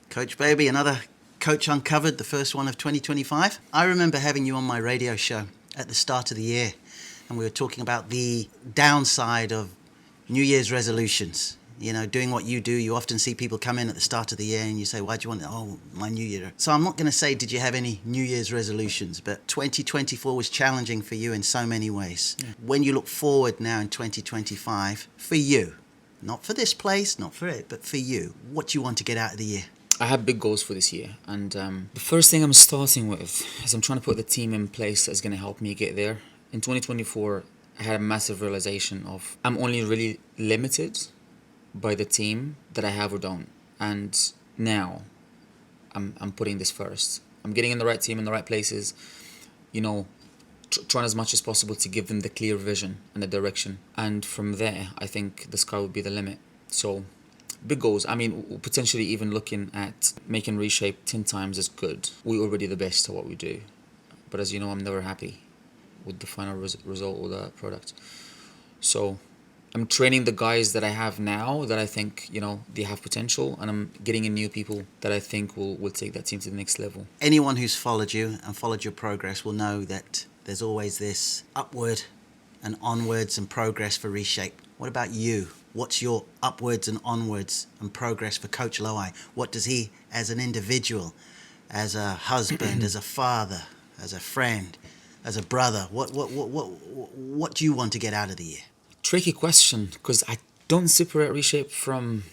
Coach Baby, another Coach Uncovered, the first one of 2025. I remember having you on my radio show at the start of the year, and we were talking about the downside of New Year's resolutions. You know, doing what you do, you often see people come in at the start of the year and you say, why do you want it? Oh, my New Year. So I'm not going to say, did you have any New Year's resolutions? But 2024 was challenging for you in so many ways. Yeah. When you look forward now in 2025, for you, not for this place, not for it, but for you, what do you want to get out of the year? I have big goals for this year, and the first thing I'm starting with is I'm trying to put the team in place that's going to help me get there. In 2024, I had a massive realization of I'm only really limited by the team that I have or don't, and now I'm putting this first. I'm getting in the right team in the right places, you know, trying as much as possible to give them the clear vision and the direction, and from there I think the sky would be the limit. So big goals. I mean, potentially even looking at making Reshape 10 times as good. We're already the best at what we do, but as you know, I'm never happy with the final result or the product. So I'm training the guys that I have now that I think, you know, they have potential, and I'm getting in new people that I think will take that team to the next level. Anyone who's followed you and followed your progress will know that there's always this upward and onwards and progress for Reshape. What about you? What's your upwards and onwards and progress for Coach Loai? What does he, as an individual, as a husband, as a father, as a friend, as a brother, what do you want to get out of the year? Tricky question, because I don't separate Reshape from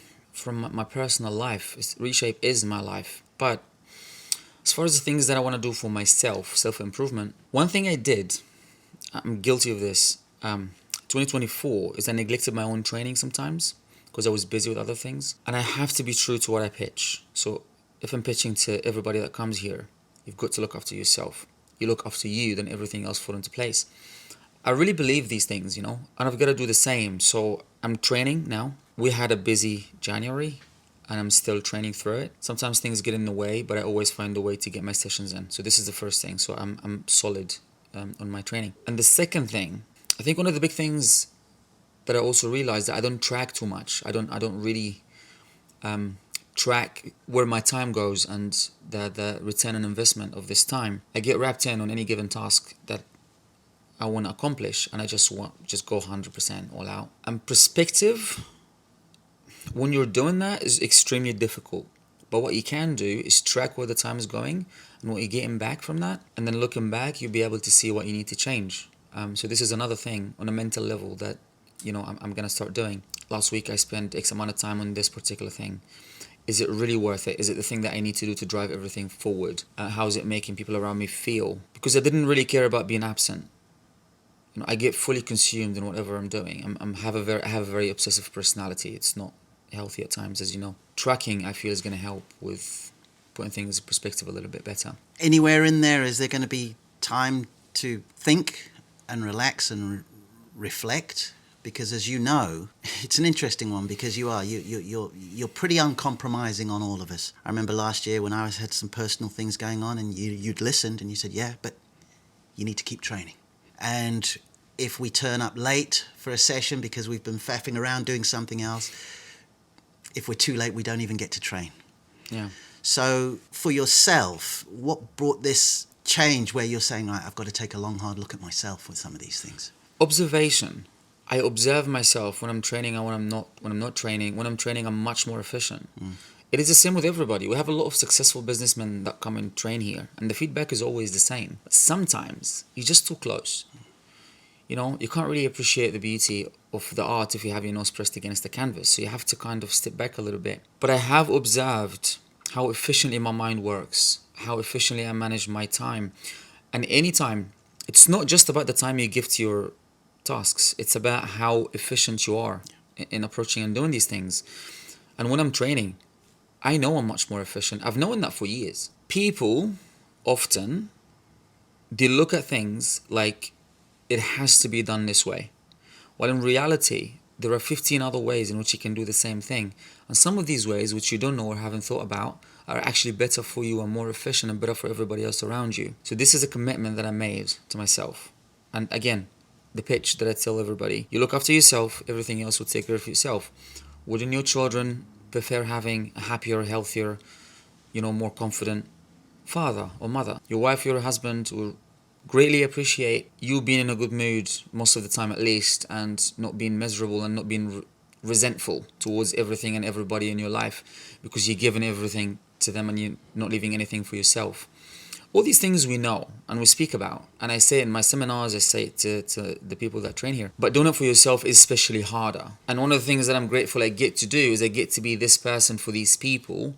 my personal life. Reshape is my life. But as far as the things that I want to do for myself, self-improvement, one thing I did, I'm guilty of this, 2024, is I neglected my own training sometimes because I was busy with other things. And I have to be true to what I pitch. So if I'm pitching to everybody that comes here, you've got to look after yourself. You look after you, then everything else falls into place. I really believe these things, you know, and I've got to do the same. So I'm training now. We had a busy January, and I'm still training through it. Sometimes things get in the way, but I always find a way to get my sessions in. So this is the first thing. So I'm solid on my training. And the second thing, I think one of the big things that I also realized that I don't track too much. I don't really track where my time goes and the return on investment of this time. I get wrapped in on any given task that I want to accomplish, and I just go 100% all out. And perspective, when you're doing that, is extremely difficult. But what you can do is track where the time is going and what you're getting back from that, and then looking back, you'll be able to see what you need to change. So this is another thing on a mental level that, you know, I'm gonna start doing. Last week I spent X amount of time on this particular thing. Is it really worth it? Is it the thing that I need to do to drive everything forward? How is it making people around me feel? Because I didn't really care about being absent. You know, I get fully consumed in whatever I'm doing. I have a very obsessive personality. It's not healthy at times, as you know. Tracking, I feel, is going to help with putting things in perspective a little bit better. Anywhere in there, is there going to be time to think and relax and reflect? Because as you know, it's an interesting one, because you're pretty uncompromising on all of us. I remember last year when I had some personal things going on, and you'd listened and you said, yeah, but you need to keep training. And if we turn up late for a session because we've been faffing around doing something else, if we're too late, we don't even get to train. Yeah. So for yourself, what brought this change where you're saying, right, I've got to take a long, hard look at myself with some of these things? Observation. I observe myself when I'm training and when I'm not training. When I'm training, I'm much more efficient. It is the same with everybody. We have a lot of successful businessmen that come and train here, and the feedback is always the same. But sometimes you're just too close. You know, you can't really appreciate the beauty of the art if you have your nose pressed against the canvas. So you have to kind of step back a little bit. But I have observed how efficiently my mind works, how efficiently I manage my time. And anytime, it's not just about the time you give to your tasks. It's about how efficient you are in approaching and doing these things. And when I'm training, I know I'm much more efficient. I've known that for years. People often, they look at things like it has to be done this way. While in reality, there are 15 other ways in which you can do the same thing. And some of these ways, which you don't know or haven't thought about, are actually better for you and more efficient and better for everybody else around you. So this is a commitment that I made to myself. And again, the pitch that I tell everybody, you look after yourself, everything else will take care of yourself. Wouldn't your children prefer having a happier, healthier, more confident father or mother. Your wife, your husband will greatly appreciate you being in a good mood most of the time at least, and not being miserable and not being resentful towards everything and everybody in your life, because you're giving everything to them and you're not leaving anything for yourself. All these things we know and we speak about, and I say it in my seminars, I say it to the people that train here, but doing it for yourself is especially harder. And one of the things that I'm grateful I get to do is I get to be this person for these people,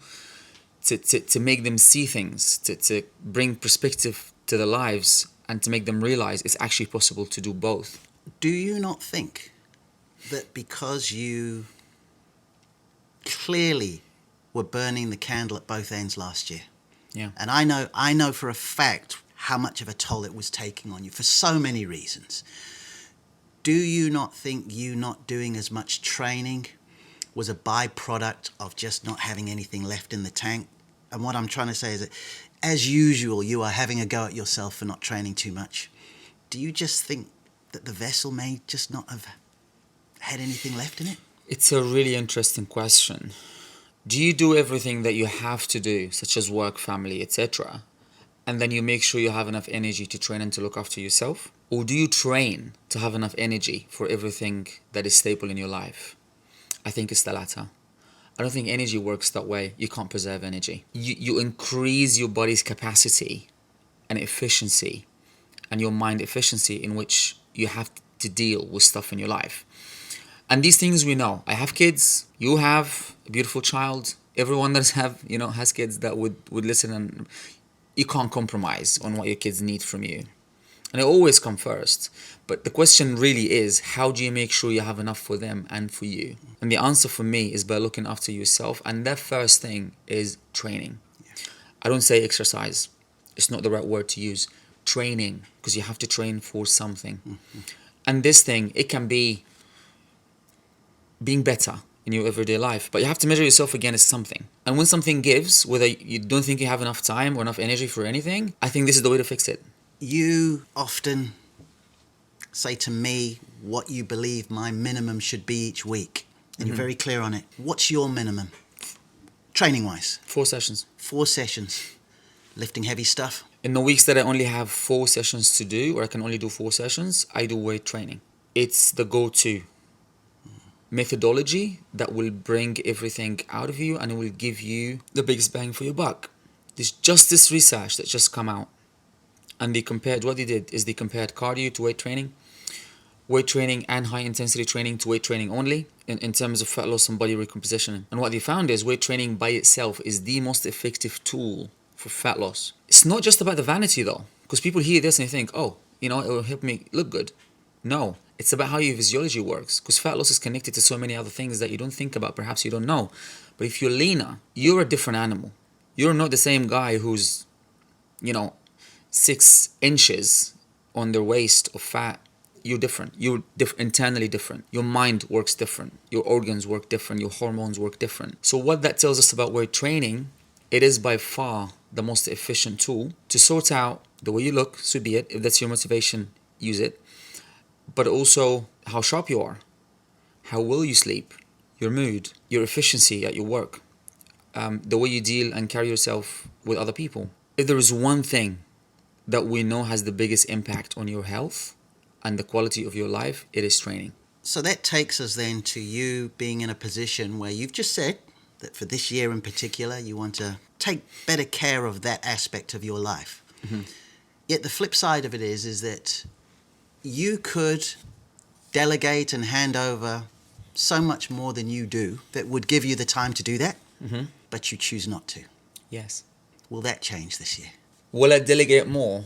to make them see things, to bring perspective to their lives, and to make them realize it's actually possible to do both. Do you not think that because you clearly were burning the candle at both ends last year, Yeah. and I know for a fact how much of a toll it was taking on you for so many reasons, do you not think you not doing as much training was a byproduct of just not having anything left in the tank? And what I'm trying to say is that, as usual, you are having a go at yourself for not training too much. Do you just think that the vessel may just not have had anything left in it? It's a really interesting question. Do you do everything that you have to do, such as work, family, etc., and then you make sure you have enough energy to train and to look after yourself? Or do you train to have enough energy for everything that is staple in your life? I think it's the latter. I don't think energy works that way. You can't preserve energy. You increase your body's capacity and efficiency and your mind efficiency in which you have to deal with stuff in your life. And these things we know. I have kids. You have a beautiful child. Everyone that has kids that would listen, and you can't compromise on what your kids need from you. And it always comes first. But the question really is, how do you make sure you have enough for them and for you? And the answer for me is by looking after yourself. And that first thing is training. Yeah. I don't say exercise. It's not the right word to use. Training, because you have to train for something. Mm-hmm. And this thing, it can be being better in your everyday life, but you have to measure yourself against something. And when something gives, whether you don't think you have enough time or enough energy for anything, I think this is the way to fix it. You often say to me what you believe my minimum should be each week, and you're very clear on it. What's your minimum, training-wise? 4 sessions. 4 sessions. Lifting heavy stuff? In the weeks that I only have 4 sessions to do, or I can only do 4 sessions, I do weight training. It's the go-to methodology that will bring everything out of you and it will give you the biggest bang for your buck. There's just this research that just come out, and what they did is they compared cardio to weight training and high intensity training to weight training only in terms of fat loss and body recomposition. And what they found is weight training by itself is the most effective tool for fat loss. It's not just about the vanity though, because people hear this and they think, oh, it will help me look good. No, it's about how your physiology works, because fat loss is connected to so many other things that you don't think about, perhaps you don't know. But if you're leaner, you're a different animal. You're not the same guy who's, 6 inches on their waist of fat. You're different. You're internally different. Your mind works different. Your organs work different. Your hormones work different. So what that tells us about weight training, it is by far the most efficient tool to sort out the way you look, so be it. If that's your motivation, use it. But also how sharp you are, how well you sleep, your mood, your efficiency at your work, the way you deal and carry yourself with other people. If there is one thing that we know has the biggest impact on your health and the quality of your life, it is training. So that takes us then to you being in a position where you've just said that for this year in particular, you want to take better care of that aspect of your life. Mm-hmm. Yet the flip side of it is that you could delegate and hand over so much more than you do that would give you the time to do that, but you choose not to. Yes. Will that change this year? Will I delegate more?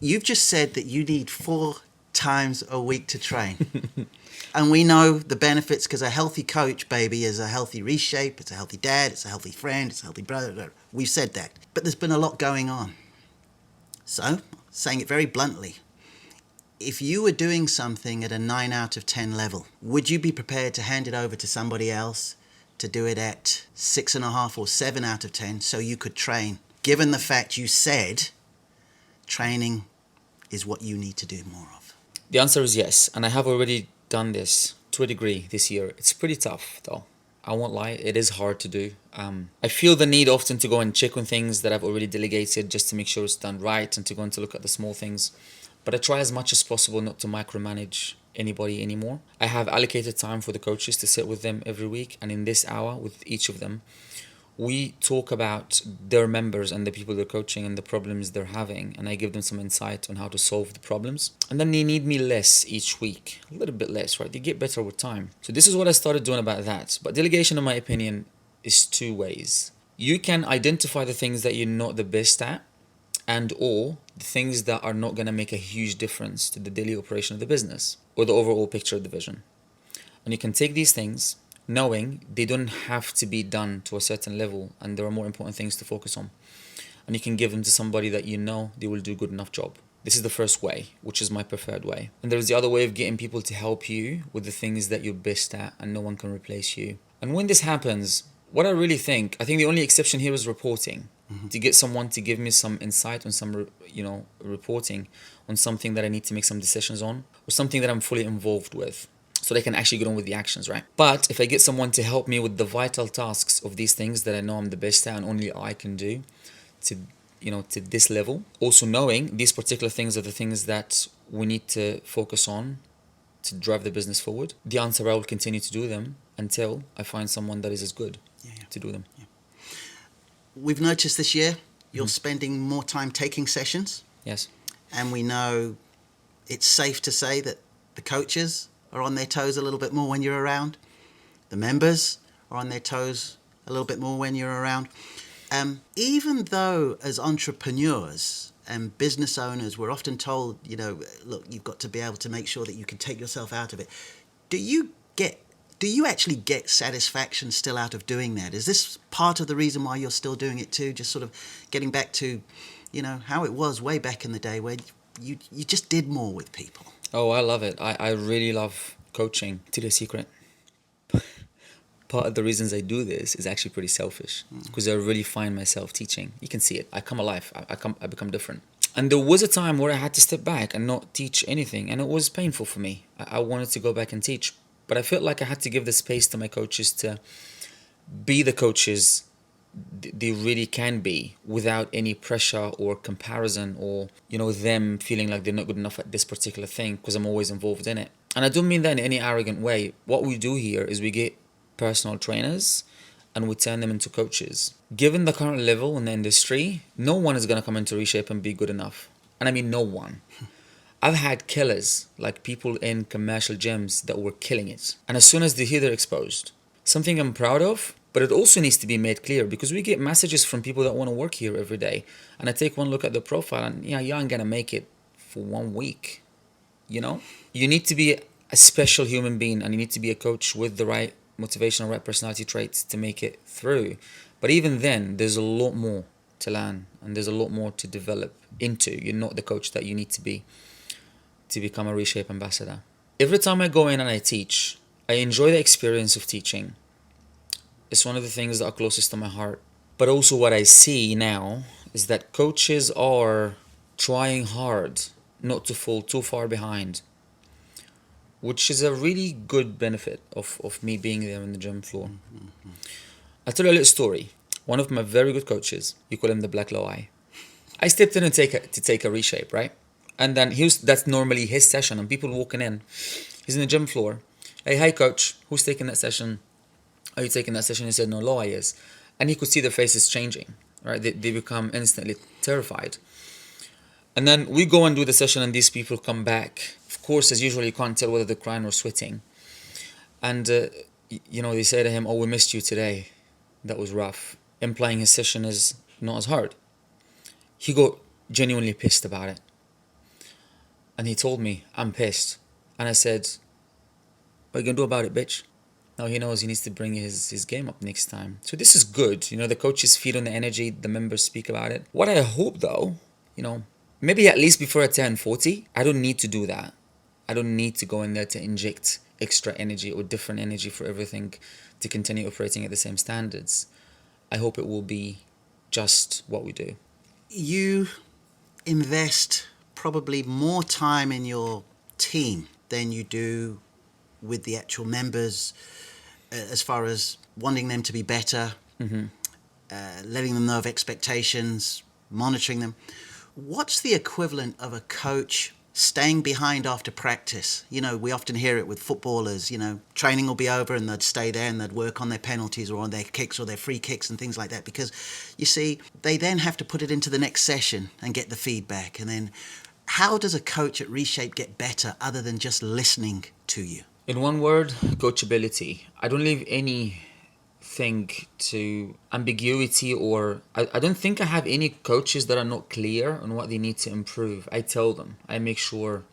You've just said that you need 4 times a week to train. And we know the benefits, because a healthy coach, baby, is a healthy reshape, it's a healthy dad, it's a healthy friend, it's a healthy brother. We've said that. But there's been a lot going on. So, saying it very bluntly, if you were doing something at a 9 out of 10 level, would you be prepared to hand it over to somebody else to do it at 6.5 or 7 out of 10 so you could train, given the fact you said training is what you need to do more of? The answer is yes, and I have already done this to a degree this year. It's pretty tough though. I won't lie, it is hard to do. I feel the need often to go and check on things that I've already delegated just to make sure it's done right and to go and to look at the small things. But I try as much as possible not to micromanage anybody anymore. I have allocated time for the coaches to sit with them every week, and in this hour with each of them, we talk about their members and the people they're coaching and the problems they're having, and I give them some insight on how to solve the problems. And then they need me less each week, a little bit less, right? They get better with time. So this is what I started doing about that. But delegation, in my opinion, is two ways. You can identify the things that you're not the best at, and or the things that are not going to make a huge difference to the daily operation of the business or the overall picture of the vision. And you can take these things knowing they don't have to be done to a certain level, and there are more important things to focus on. And you can give them to somebody that you know they will do a good enough job. This is the first way, which is my preferred way. And there's the other way of getting people to help you with the things that you're best at, and no one can replace you. And when this happens, what I really think, I think the only exception here is reporting. To get someone to give me some insight on some, reporting on something that I need to make some decisions on, or something that I'm fully involved with, so they can actually get on with the actions, right? But if I get someone to help me with the vital tasks of these things that I know I'm the best at and only I can do to this level, also knowing these particular things are the things that we need to focus on to drive the business forward, the answer I will continue to do them until I find someone that is as good to do them. Yeah. We've noticed this year you're spending more time taking sessions. Yes. And we know it's safe to say that the coaches are on their toes a little bit more when you're around. The members are on their toes a little bit more when you're around. Even though as entrepreneurs and business owners, we're often told, look, you've got to be able to make sure that you can take yourself out of it. Do you actually get satisfaction still out of doing that? Is this part of the reason why you're still doing it too? Just sort of getting back to, how it was way back in the day where you just did more with people. Oh, I love it. I really love coaching. To the secret. Part of the reasons I do this is actually pretty selfish, because I really find myself teaching. You can see it. I come alive. I become different. And there was a time where I had to step back and not teach anything, and it was painful for me. I wanted to go back and teach, but I felt like I had to give the space to my coaches to be the coaches they really can be, without any pressure or comparison or them feeling like they're not good enough at this particular thing, because I'm always involved in it. And I don't mean that in any arrogant way. What we do here is we get personal trainers and we turn them into coaches. Given the current level in the industry, no one is going to come into Reshape and be good enough. And I mean no one. I've had killers, like people in commercial gyms that were killing it. And as soon as they hear they're exposed, something I'm proud of, but it also needs to be made clear, because we get messages from people that want to work here every day. And I take one look at the profile and you ain't going to make it for 1 week. You need to be a special human being, and you need to be a coach with the right motivational, right personality traits to make it through. But even then, there's a lot more to learn and there's a lot more to develop into. You're not the coach that you need to be to become a Reshape ambassador. Every time I go in and I teach, I enjoy the experience of teaching. It's one of the things that are closest to my heart. But also what I see now is that coaches are trying hard not to fall too far behind, which is a really good benefit of me being there on the gym floor. I'll tell you a little story. One of my very good coaches, you call him the Black Low-Eye. I stepped in to take a Reshape, right? And then that's normally his session, and people walking in. He's in the gym floor. Hey, hi coach, who's taking that session? Are you taking that session? He said, no, Low-Eye is. And he could see their faces changing, right? They become instantly terrified. And then we go and do the session, and these people come back. Of course, as usual, you can't tell whether they're crying or sweating. And, they say to him, oh, we missed you today. That was rough. Implying his session is not as hard. He got genuinely pissed about it. And he told me, I'm pissed. And I said, what are you going to do about it, bitch? Now he knows he needs to bring his game up next time. So this is good. The coaches feed on the energy. The members speak about it. What I hope, though, maybe at least before I turn 40, I don't need to do that. I don't need to go in there to inject extra energy or different energy for everything to continue operating at the same standards. I hope it will be just what we do. You invest probably more time in your team than you do with the actual members, as far as wanting them to be better, letting them know of expectations, monitoring them. What's the equivalent of a coach staying behind after practice? You know, we often hear it with footballers, you know, training will be over and they'd stay there and they'd work on their penalties or on their kicks or their free kicks and things like that, because you see, they then have to put it into the next session and get the feedback. And then how does a coach at Reshape get better other than just listening to you? In one word, coachability. I don't leave anything to ambiguity, or I don't think I have any coaches that are not clear on what they need to improve. I tell them. I make sure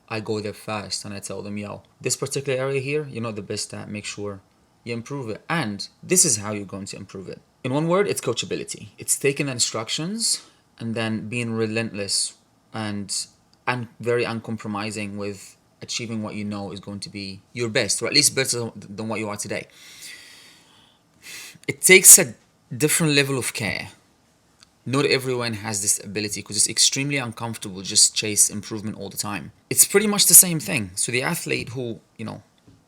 I go there first and I tell them, yo, this particular area here, you're not the best at, make sure you improve it. And this is how you're going to improve it. In one word, it's coachability. It's taking the instructions and then being relentless and very uncompromising with achieving what you know is going to be your best, or at least better than what you are today. It takes a different level of care. Not everyone has this ability because it's extremely uncomfortable just chase improvement all the time. It's pretty much the same thing. So the athlete who, you know,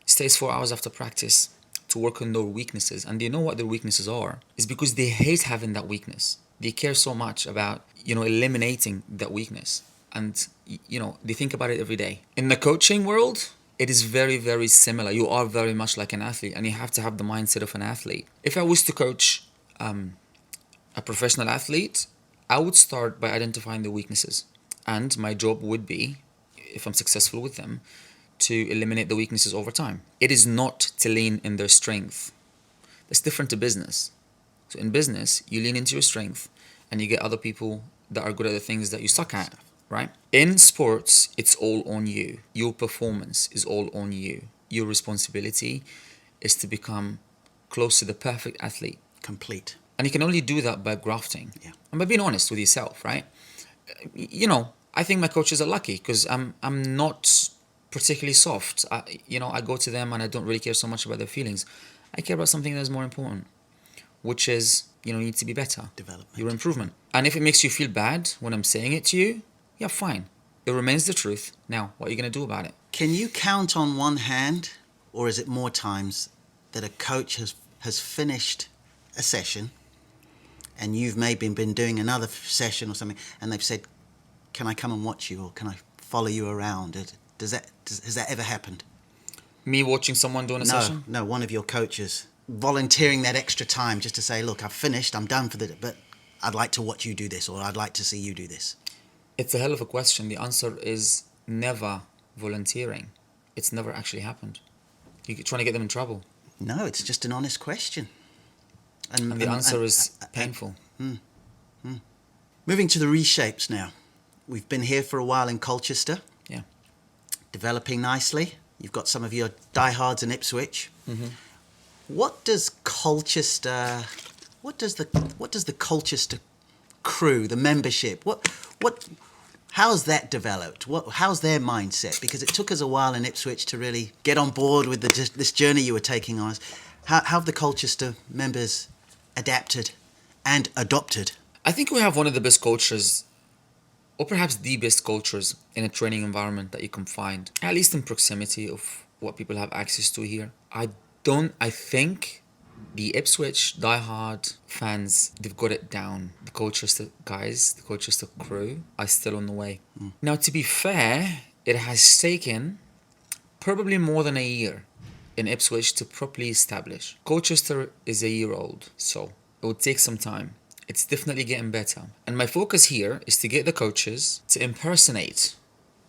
stays 4 hours after practice to work on their weaknesses, and they know what their weaknesses are, is because they hate having that weakness. They care so much about, you know, eliminating that weakness. And, you know, they think about it every day. In the coaching world, it is very, very similar. You are very much like an athlete, and you have to have the mindset of an athlete. If I was to coach a professional athlete, I would start by identifying the weaknesses. And my job would be, if I'm successful with them, to eliminate the weaknesses over time. It is not to lean in their strength. That's different to business. So in business, you lean into your strength and you get other people that are good at the things that you suck at, right? In sports, it's all on you. Your performance is all on you. Your responsibility is to become close to the perfect athlete. Complete. And you can only do that by grafting. Yeah. And by being honest with yourself, right? You know, I think my coaches are lucky because I'm not particularly soft. I go to them and I don't really care so much about their feelings. I care about something that's more important, which is, you need to be better. Development. Your improvement. And if it makes you feel bad when I'm saying it to you, yeah, fine. It remains the truth. Now, what are you going to do about it? Can you count on one hand, or is it more times, that a coach has finished a session and you've maybe been doing another session or something, and they've said, can I come and watch you, or can I follow you around? Has that ever happened? Me watching someone doing a session? No, one of your coaches volunteering that extra time just to say, look, I've finished, I'm done for the day, but I'd like to watch you do this, or I'd like to see you do this. It's a hell of a question. The answer is never volunteering. It's never actually happened. You're trying to get them in trouble. No, it's just an honest question. And the answer is painful. Moving to the reshapes now. We've been here for a while in Colchester. Yeah. Developing nicely. You've got some of your diehards in Ipswich. Mm-hmm. What does the Colchester crew, the membership, how's that developed? How's their mindset? Because it took us a while in Ipswich to really get on board with this journey you were taking on us. How have the Colchester members adapted and adopted? I think we have one of the best cultures, or perhaps the best cultures in a training environment that you can find, at least in proximity of what people have access to here. I think the Ipswich diehard fans, they've got it down. The Colchester guys, the Colchester crew are still on the way. Now, to be fair, it has taken probably more than a year in Ipswich to properly establish. Colchester is a year old, so it will take some time. It's definitely getting better. And my focus here is to get the coaches to impersonate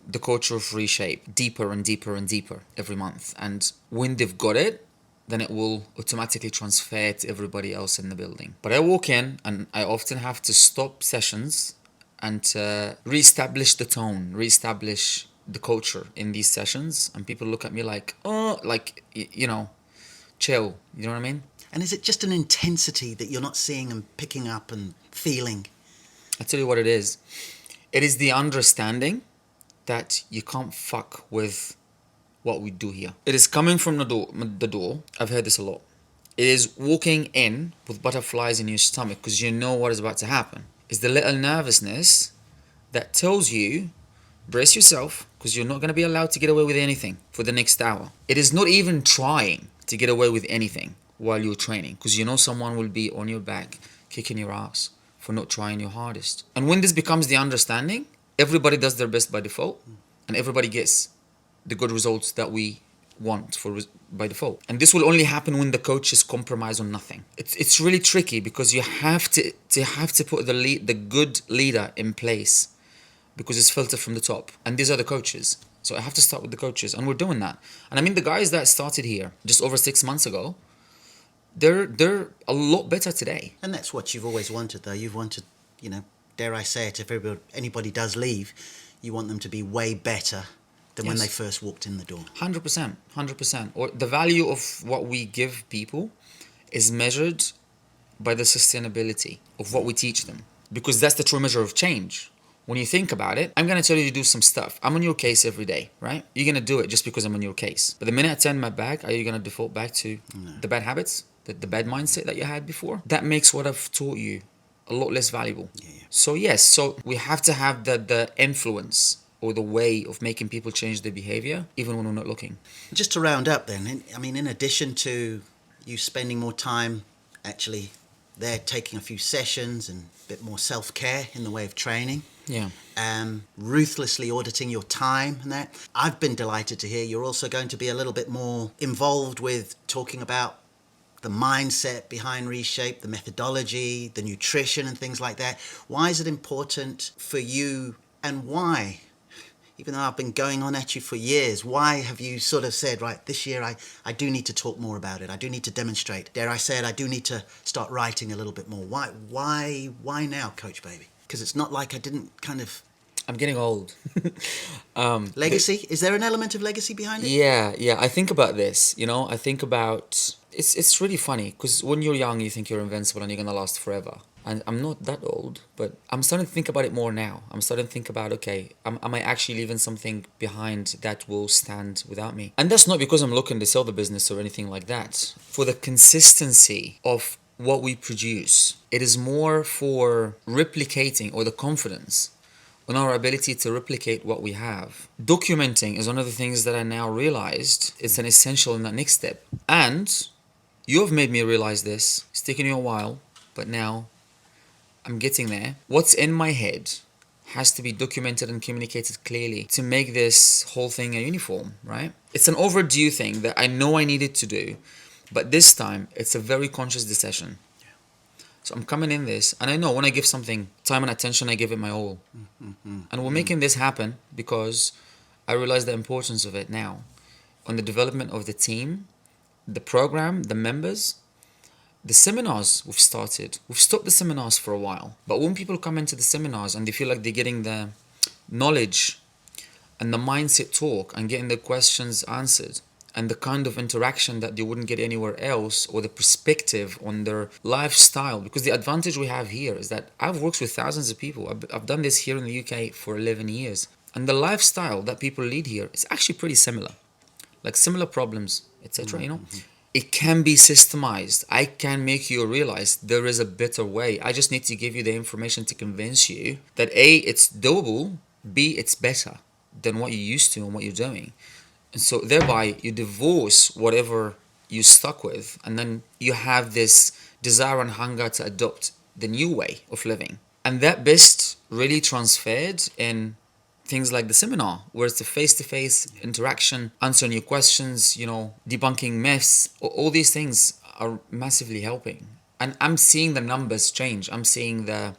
the culture of Reshape deeper and deeper and deeper every month. And when they've got it, then it will automatically transfer to everybody else in the building. But I walk in and I often have to stop sessions and reestablish the tone, reestablish the culture in these sessions. And people look at me like, chill. You know what I mean? And is it just an intensity that you're not seeing and picking up and feeling? I'll tell you what it is. It is the understanding that you can't fuck with what we do here. It is coming from the door. I've heard this a lot. It is walking in with butterflies in your stomach because you know what is about to happen. It's the little nervousness that tells you, brace yourself, because you're not going to be allowed to get away with anything for the next hour. It is not even trying to get away with anything. while you're training, because you know someone will be on your back kicking your ass for not trying your hardest. And when this becomes the understanding, everybody does their best by default, and everybody gets the good results that we want by default. And this will only happen when the coaches compromise on nothing. It's really tricky, because you have to put the good leader in place, because it's filtered from the top, and these are the coaches. So I have to start with the coaches, and we're doing that. And I mean, the guys that started here just over 6 months ago, they're a lot better today. And that's what you've always wanted, though. You've wanted, you know, dare I say it, if anybody does leave, you want them to be way better than when Yes. they first walked in the door. 100%. Or the value of what we give people is measured by the sustainability of what we teach them, because that's the true measure of change. When you think about it, I'm going to tell you to do some stuff. I'm on your case every day, right? You're going to do it just because I'm on your case. But the minute I turn my back, are you going to default back to the bad habits, the bad mindset that you had before? That makes what I've taught you a lot less valuable. Yeah. So yes, so we have to have the influence or the way of making people change their behavior, even when we're not looking. Just to round up then, I mean, in addition to you spending more time actually there taking a few sessions and a bit more self-care in the way of training, Yeah. ruthlessly auditing your time and that, I've been delighted to hear you're also going to be a little bit more involved with talking about the mindset behind Reshape, the methodology, the nutrition and things like that. Why is it important for you, and why, even though I've been going on at you for years, why have you sort of said, right, this year I do need to talk more about it. I do need to demonstrate. Dare I say it, I do need to start writing a little bit more. Why now, Coach Baby? Because it's not like I didn't kind of... I'm getting old. Legacy? Is there an element of legacy behind it? Yeah. I think about this, I think about... It's really funny, because when you're young, you think you're invincible and you're going to last forever. And I'm not that old, but I'm starting to think about it more now. I'm starting to think about, okay, am I actually leaving something behind that will stand without me? And that's not because I'm looking to sell the business or anything like that. For the consistency of what we produce, it is more for replicating, or the confidence on our ability to replicate what we have. Documenting is one of the things that I now realized is an essential in that next step. And you have made me realize this. It's taken you a while, but now I'm getting there. What's in my head has to be documented and communicated clearly to make this whole thing a uniform, right? It's an overdue thing that I know I needed to do, but this time it's a very conscious decision. So I'm coming in this, and I know when I give something time and attention, I give it my all. And we're making this happen because I realize the importance of it now. On the development of the team, the program, the members, the seminars we've started. We've stopped the seminars for a while. But when people come into the seminars and they feel like they're getting the knowledge and the mindset talk and getting the questions answered, and the kind of interaction that they wouldn't get anywhere else, or the perspective on their lifestyle. Because the advantage we have here is that I've worked with thousands of people. I've done this here in the UK for 11 years. And the lifestyle that people lead here is actually pretty similar. Like similar problems, etc. It can be systemized. I can make you realize there is a better way. I just need to give you the information to convince you that A, it's doable, B, it's better than what you used to and what you're doing. And so thereby you divorce whatever you stuck with, and then you have this desire and hunger to adopt the new way of living. And that best really transferred in things like the seminar, where it's a face-to-face interaction, answering your questions, debunking myths. All these things are massively helping. And I'm seeing the numbers change. I'm seeing the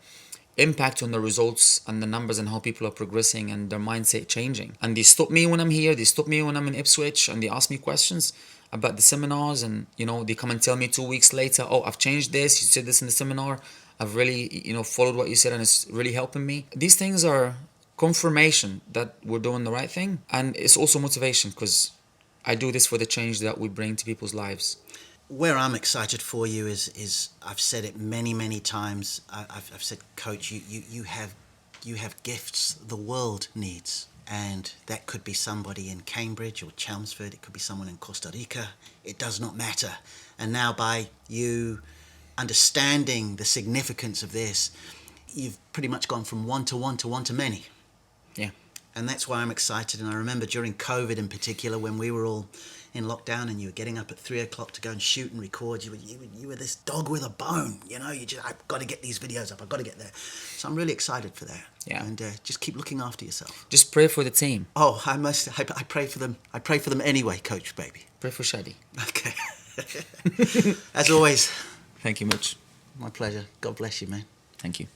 impact on the results and the numbers and how people are progressing and their mindset changing. And they stop me when I'm here, they stop me when I'm in Ipswich, and they ask me questions about the seminars, and they come and tell me 2 weeks later, oh, I've changed this, you said this in the seminar, I've really followed what you said and it's really helping me. These things are confirmation that we're doing the right thing, and it's also motivation, because I do this for the change that we bring to people's lives. Where I'm excited for you is I've said it many times. I've said, Coach, you have gifts the world needs, and that could be somebody in Cambridge or Chelmsford. It could be someone in Costa Rica. It does not matter. And now, by you understanding the significance of this, you've pretty much gone from one to one to one to many. Yeah. And that's why I'm excited. And I remember during COVID in particular, when we were all in lockdown and you were getting up at 3 o'clock to go and shoot and record, you were this dog with a bone, you know, I've got to get these videos up, I've got to get there. So I'm really excited for that. Yeah. And just keep looking after yourself. Just pray for the team. Oh, I pray for them. I pray for them anyway, Coach, baby. Pray for Shadi. Okay. As always, Thank you much. my pleasure. God bless you, man. Thank you.